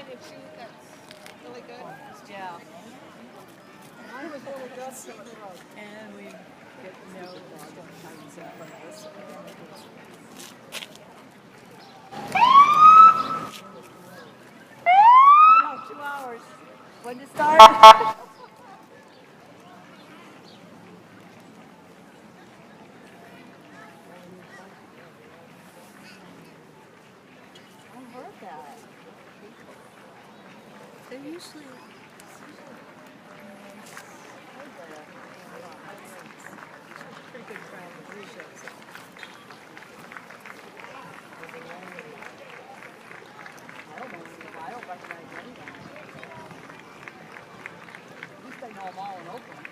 a shoot that's really good. Yeah. Mine was really good. And we get no dog times in front of us. Oh no, 2 hours. When to start? I heard that. They're usually pretty good crowd of cruise ships. I don't recognize anything. At least I know them all in Oakland.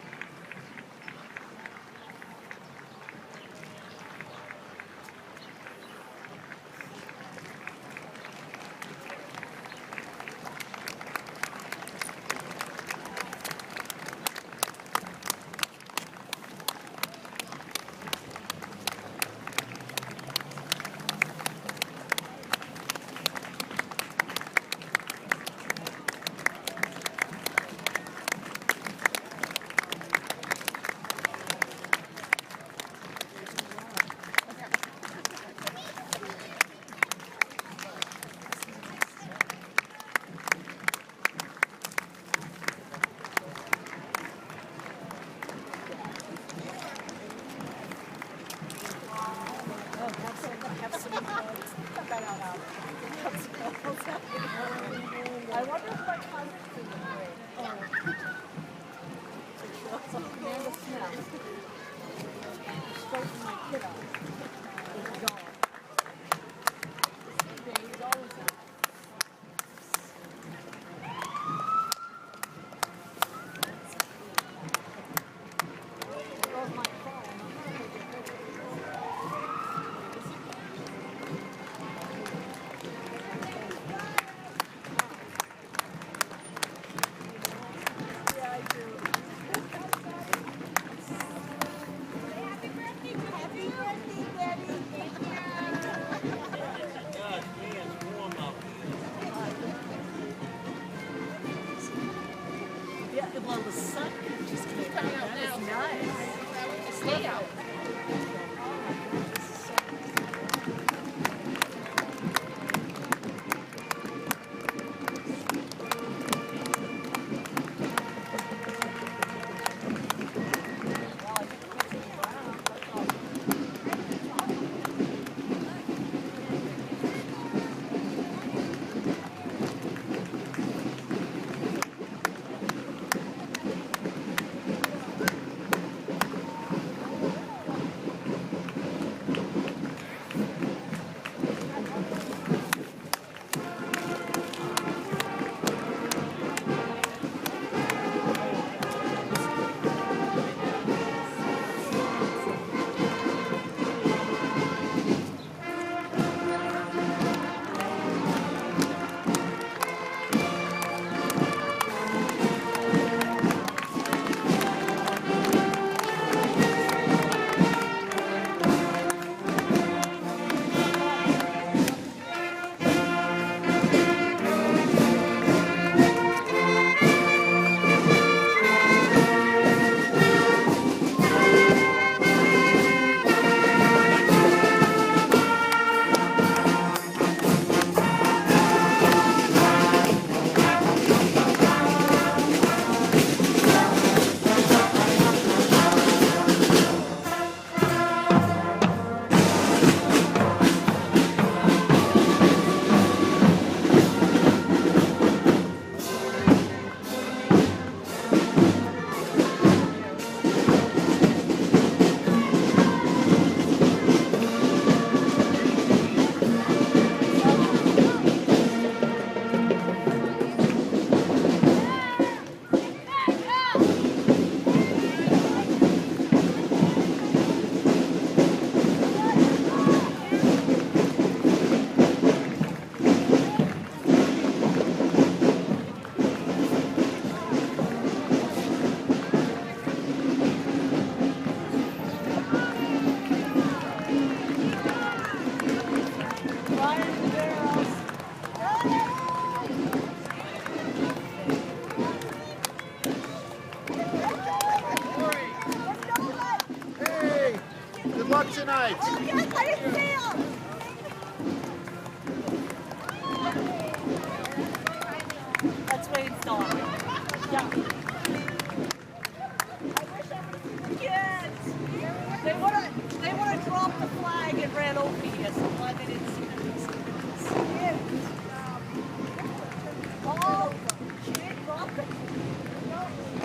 Wade's daughter. Yeah. Kids! They would have dropped the flag and ran over you, so why they didn't see them. Oh, she didn't drop it.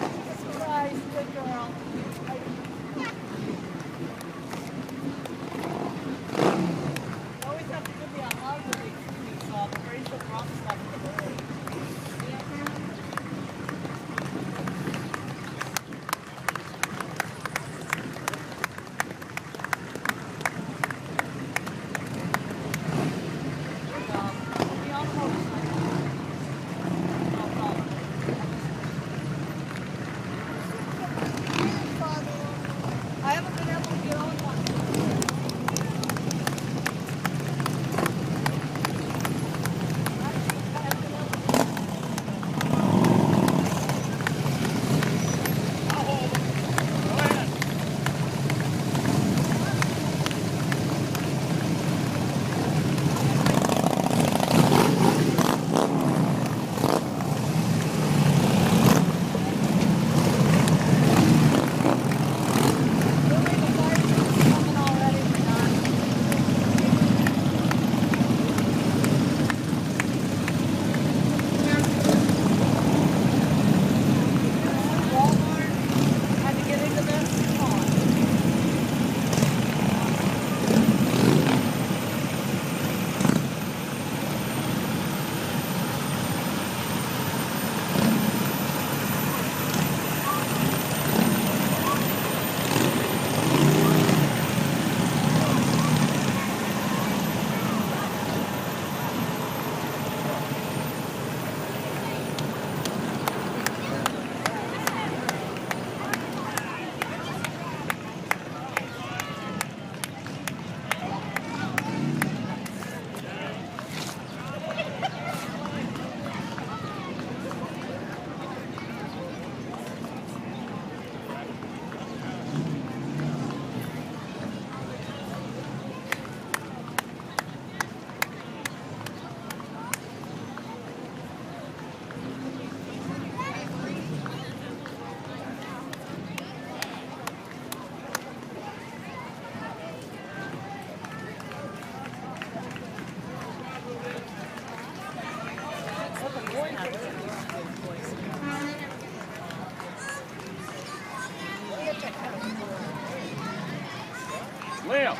Jesus Christ, good girl. You always have to give me a hug when they see me, so I'm afraid to drop stuff in the room. I haven't been able to get on one. Leo.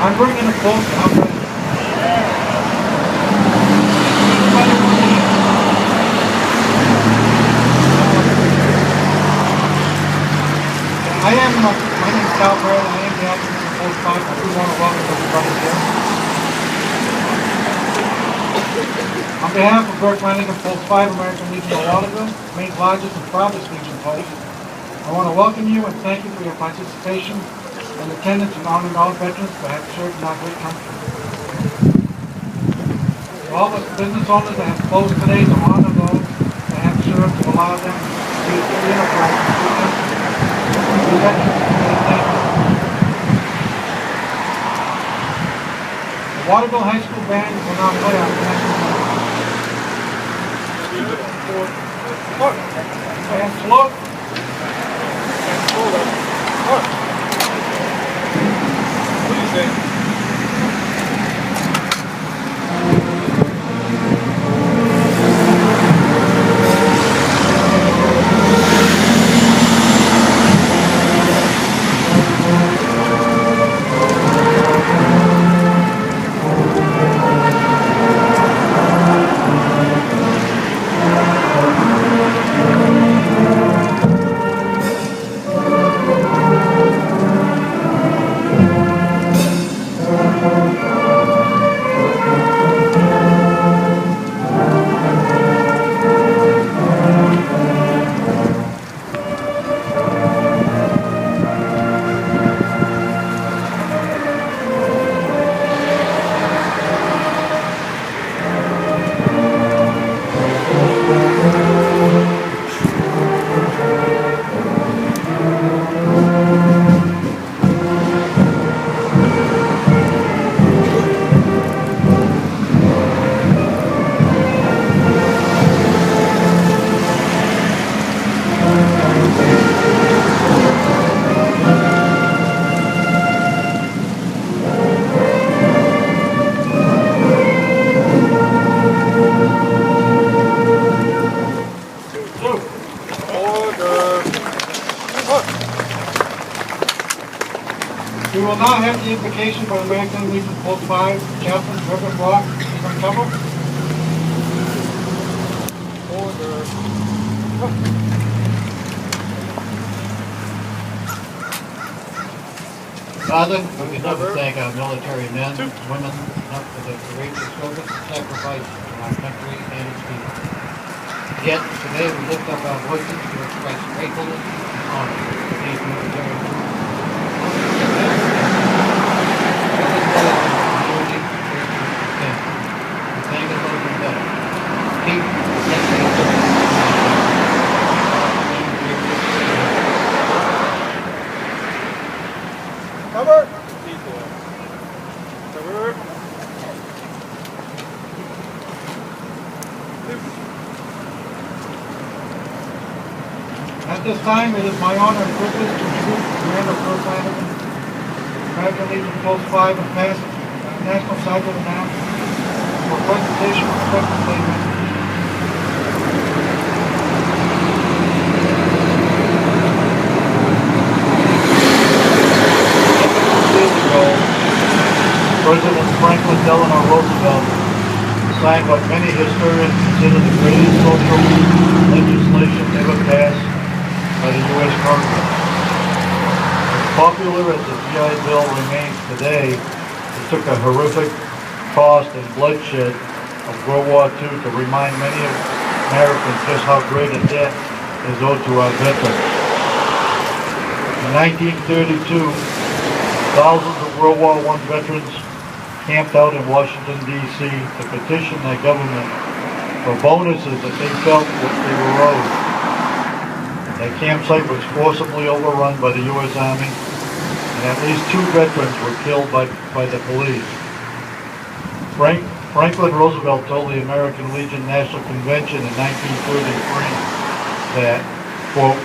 I'm bringing a close up. My name is Cal Brad, and I am the activist of Post 5. I do want to welcome everybody here. On behalf of Burke Landing and Post 5, American Legion of Waterville, Main Lodges, and Providence Legion Post, I want to welcome you and thank you for your participation and attendance in honoring all veterans who have served in our great country. To all the business owners that have closed today, to honor those that have served, to allow them to be a free enterprise in the country. The Waterville High School band will now play our national anthem. And salute. We will now have the invocation by the American Legion Post 5, Chaplain Reverend Rock, from cover. Father, we would love to thank our military men, women, for their courageous service and sacrifice in our country and its people. Yet, today we lift up our voices to express gratefulness and honor to these military men. Cover. Cover. At this time, it is my honor and privilege to introduce the Commander of Burke Landing, American Legion Post 5, and past National Sergeant announced for a presentation of Respectful Statement. President Franklin Delano Roosevelt signed what many historians consider the greatest social legislation ever passed by the U.S. Congress. popular as the GI Bill remains today, it took a horrific cost and bloodshed of World War II to remind many Americans just how great a debt is owed to our veterans. In 1932, thousands of World War I veterans camped out in Washington, D.C. to petition their government for bonuses that they felt that they were owed. Their campsite was forcibly overrun by the U.S. Army, and at least 2 veterans were killed by the police. Franklin Roosevelt told the American Legion National Convention in 1933 that, quote,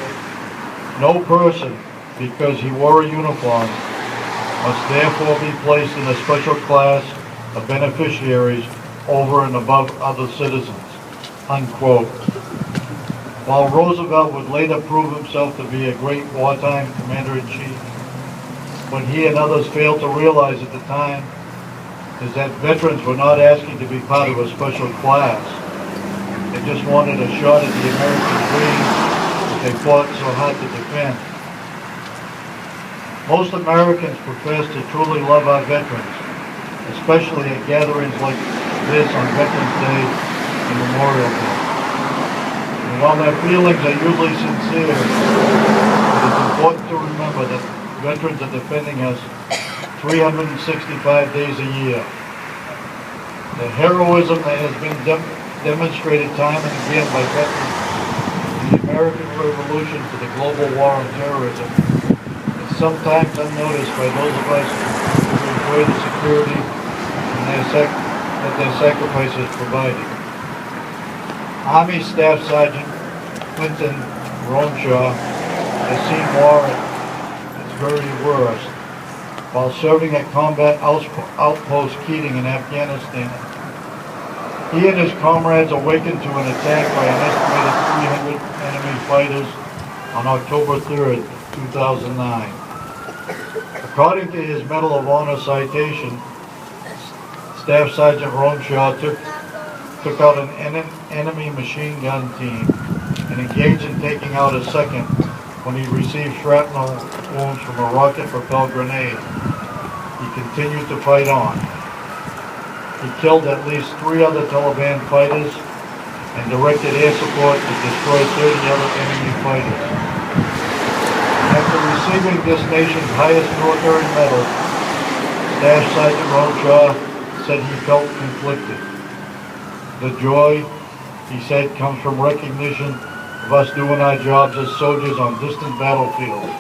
"No person, because he wore a uniform, must therefore be placed in a special class of beneficiaries over and above other citizens," unquote. While Roosevelt would later prove himself to be a great wartime commander-in-chief, what he and others failed to realize at the time is that veterans were not asking to be part of a special class. They just wanted a shot at the American dream that they fought so hard to defend. Most Americans profess to truly love our veterans, especially at gatherings like this on Veterans Day and Memorial Day. And while their feelings are usually sincere, it is important to remember that veterans are defending us 365 days a year. The heroism that has been demonstrated time and again by veterans in the American Revolution to the global war on terrorism is sometimes unnoticed by those of us who enjoy the security and that their sacrifices provided. Army Staff Sergeant Clinton Ronshaw has seen war at its very worst. While serving at Combat Outpost Keating in Afghanistan, he and his comrades awakened to an attack by an estimated 300 enemy fighters on October 3rd, 2009. According to his Medal of Honor citation, Staff Sergeant Ronshaw took out an enemy machine gun team and engaged in taking out a second when he received shrapnel wounds from a rocket-propelled grenade. He continued to fight on. He killed at least 3 other Taliban fighters and directed air support to destroy 30 other enemy fighters. After receiving this nation's highest military medal, Staff Sergeant Ronshaw said he felt conflicted. The joy, he said, comes from recognition of us doing our jobs as soldiers on distant battlefields,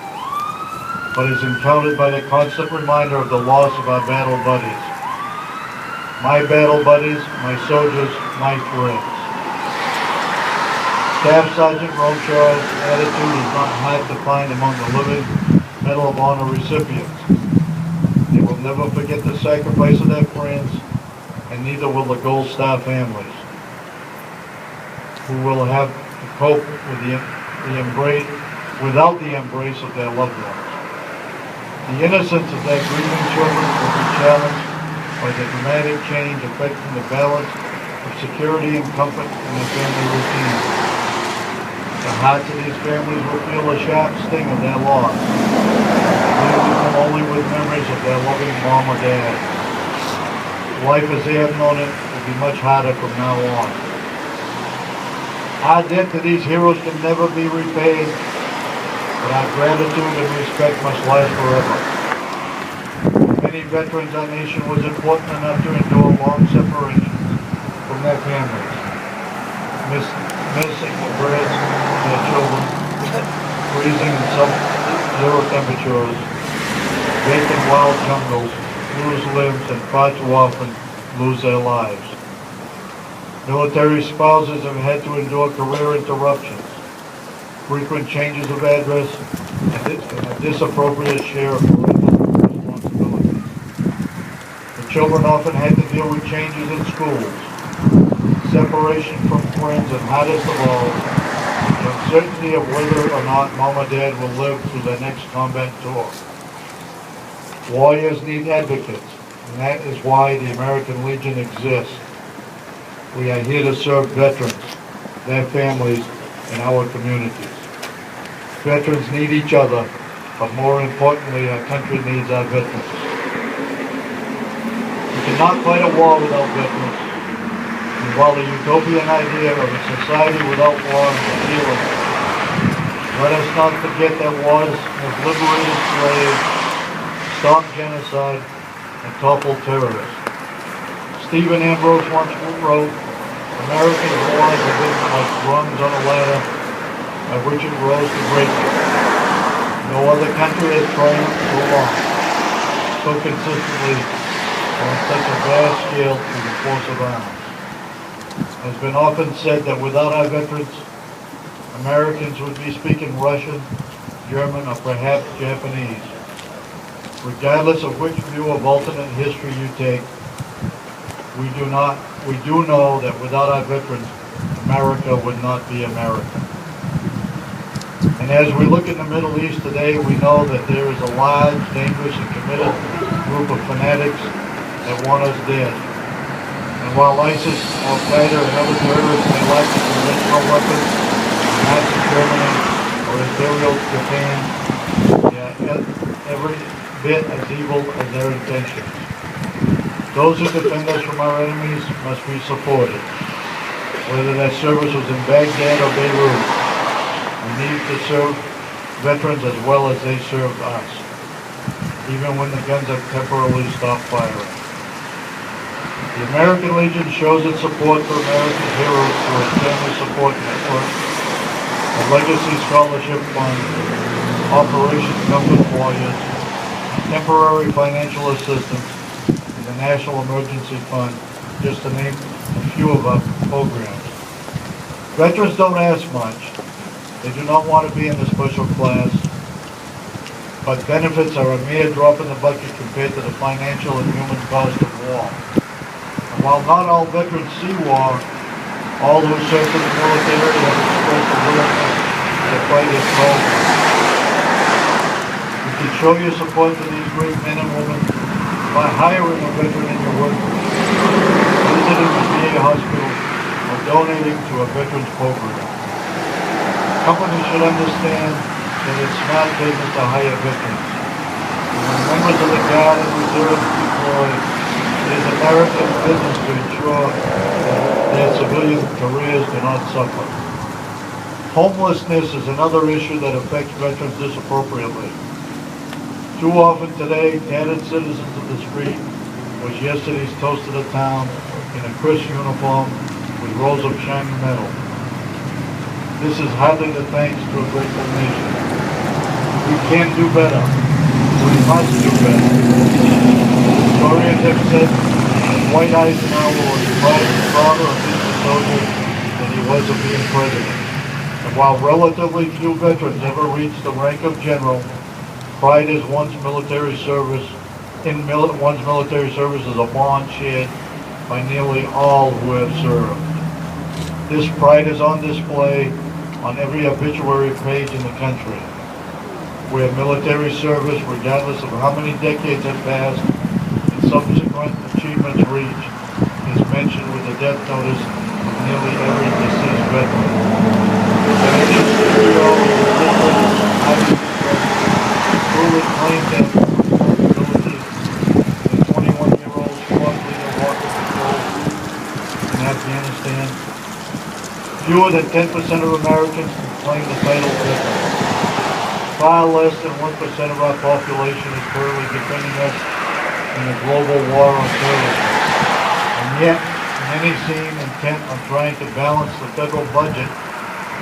but is encountered by the constant reminder of the loss of our battle buddies. My battle buddies, my soldiers, my friends. Staff Sergeant Ronshaw's attitude is not hard to find among the living Medal of Honor recipients. They will never forget the sacrifice of their friends, and neither will the Gold Star families, who will have to cope with without the embrace of their loved ones. The innocence of their grieving children will be challenged by the dramatic change affecting the balance of security and comfort in their family routine. The hearts of these families will feel the sharp sting of their loss, leaving them only with memories of their loving mom or dad. Life as they have known it will be much harder from now on. Our debt to these heroes can never be repaid, but our gratitude and respect must last forever. For many veterans, our nation was important enough to endure long separations from their families, missing the bread from their children, freezing in sub-zero temperatures, vacant wild jungles, lose limbs, and far too often lose their lives. Military spouses have had to endure career interruptions, frequent changes of address, and a disappropriate share of parental responsibilities. The children often had to deal with changes in schools, separation from friends, and hardest of all, the uncertainty of whether or not mom or dad will live through their next combat tour. Warriors need advocates, and that is why the American Legion exists. We are here to serve veterans, their families, and our communities. Veterans need each other, but more importantly, our country needs our veterans. We cannot fight a war without veterans. And while the utopian idea of a society without war is appealing, let us not forget that wars have liberated slaves, stopped genocide, and toppled terrorists. Stephen Ambrose once wrote, "American wars have been like rungs on a ladder by which it rose to greatness. No other country has triumphed so long, so consistently, on such a vast scale through the force of arms." It has been often said that without our veterans, Americans would be speaking Russian, German, or perhaps Japanese. Regardless of which view of alternate history you take, we do know that without our veterans, America would not be America. And as we look in the Middle East today, we know that there is a large, dangerous, and committed group of fanatics that want us dead. And while ISIS, Al-Qaeda, and other terrorists may lack the conventional weapons of Nazi Germany or Imperial Japan, they are every bit as evil as their intentions. Those who defend us from our enemies must be supported, whether that service was in Baghdad or Beirut. We need to serve veterans as well as they served us, even when the guns have temporarily stopped firing. The American Legion shows its support for American heroes through its Family Support Network, the Legacy Scholarship Fund, Operation Comfort Warriors, temporary financial assistance, and the National Emergency Fund, just to name a few of our programs. Veterans don't ask much. They do not want to be in the special class, but benefits are a mere drop in the bucket compared to the financial and human cost of war. And while not all veterans see war, all who served in the military have expressed a willingness to fight as soldiers. You can show your support to these great men and women by hiring a veteran in your workforce, visiting a VA hospital, or donating to a veterans program. Companies should understand that it's smart business to hire veterans. And when members of the Guard and Reserve deploy, it is American business to ensure that their civilian careers do not suffer. Homelessness is another issue that affects veterans disappropriately. Too often today, tattered citizens of the street was yesterday's toast of the town in a crisp uniform with rows of shining metal. This is hardly the thanks to a grateful nation. We can do better. We must do better. Historians have said that Dwight Eisenhower was prouder of being a soldier than he was of being president. And while relatively few veterans ever reached the rank of general, pride in one's military service is a bond shared by nearly all who have served. This pride is on display on every obituary page in the country, where military service, regardless of how many decades have passed and subsequent achievements reached, is mentioned with the death notice of nearly every deceased veteran. Canadian CEO truly claimed that responsibility the 21-year-old squad leader Walker Patrol in Afghanistan. Fewer than 10% of Americans can claim the title veteran. Far less than 1% of our population is currently defending us in the global war on terrorism. And yet, many seem intent on trying to balance the federal budget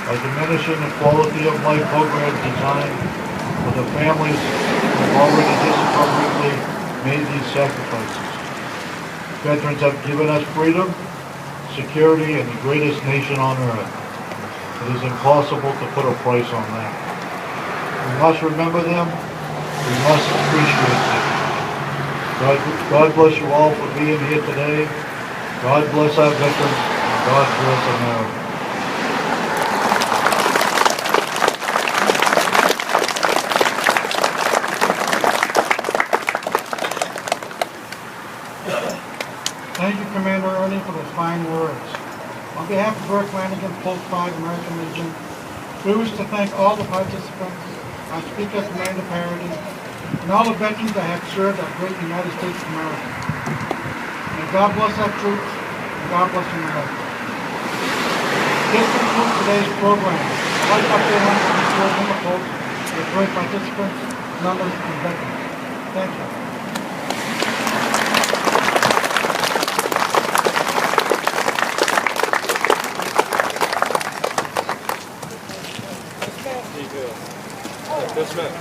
by diminishing the quality of life programs designed for the families who have already disappropriately made these sacrifices. Veterans have given us freedom, security, and the greatest nation on earth. It is impossible to put a price on that. We must remember them. We must appreciate them. God bless you all for being here today. God bless our veterans, and God bless America. Thank you, Commander Ernie, for those fine words. On behalf of Burke Flanagan, Polk 5 American Legion, we wish to thank all the participants I speak as Commander Parody, and all the veterans that have served our great United States of America. May God bless our troops, and God bless America. This concludes today's program. I'd like to update on the program folks with great participants, members, and veterans. Thank you. Dismount.